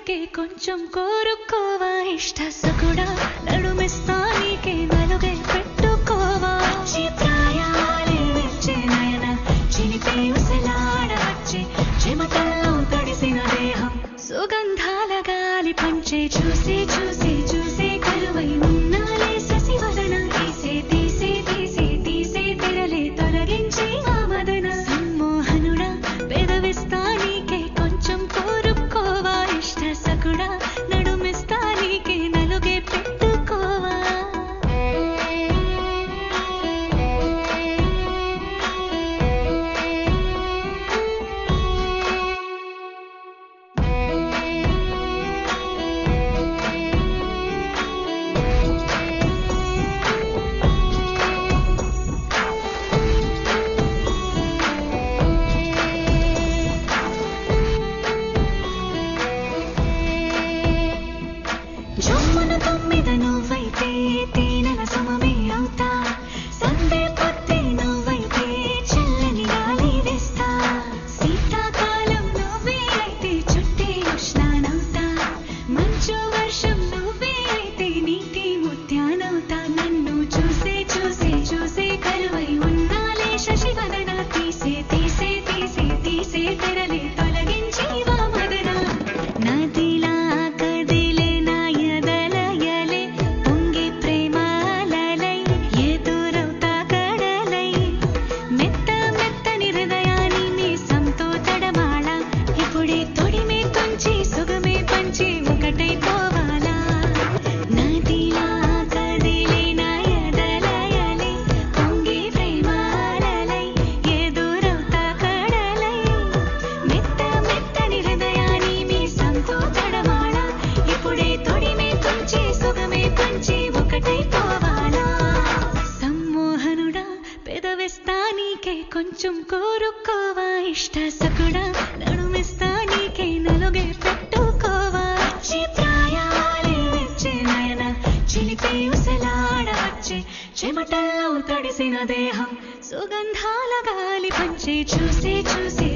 నీకే కొంచెం కోరుకోవా ఇష్ట సకుడా నడుమిస్తా నీకే నలుగే పెట్టుకోవా వచ్చే ప్రాయాలే వచ్చే నయన చిలిపే ఉసలాడ వచ్చే చెమటల్లో తడిసిన దేహం సుగంధాల గాలి పంచే చూసి చూసి చూసి కరువై ఉన్నాలే శశివదన తీసే తీసే తీసే తీసే తెరలే తొలగించి ఆ మదన సమ్మోహనుడా పెదవిస్తా నీకే కొంచెం కోరుకోవా ఇష్ట సకుడా నడుమిస్తా నీకే నలుగే పెట్టుకోవా జమ్మున తొమ్మిద నువ్వైతే తేనెల సమమే అవుతా సందే పొత్తే నువ్వైతే చల్లని గాలి వేస్తా శీతాకాలం నువ్వే అయితే చుట్టే ఉష్ణానవుతా మంచు వర్షం నువ్వే అయితే నీటి ముత్యానవుతా నన్ను చూసే చూసే చూసే కరువై ఉన్నాలే శశివదన తీసే తీసే తీసే తీసే తెరలే తొలగించి వా మదన నదిలా కదిలే నా ఎదలయలే పొంగి ప్రేమాలలై ఎదురవుతా కడలై మెత్త మెత్తని హృదయాన్ని మీసంతో తడమాళ ఇప్పుడే తొడిమే తుంచి సుగమే పంచి ఒకటైపోవాలా నదిలా కదిలే నా ఎదలయలే పొంగి ప్రేమాలలై ఎదురవుతా కడలై మెత్త మెత్తని హృదయాన్ని మీసంతో తడమాళ ఇప్పుడే తొడిమే తుంచి సుగమే పంచి ఒకటైపోవాలా సమ్మోహనుడా పెదవిస్తా నీకే కొంచెం కోరుకోవా ఇష్ట సకుడా నడుమిస్తా నీకే నలుగే పెట్టుకోవా వచ్చే ప్రాయాలే వచ్చే నయన చిలిపే ఉసలాడ వచ్చే చెమటల్లో తడిసిన దేహం సుగంధాల గాలి పంచే చూసే చూసే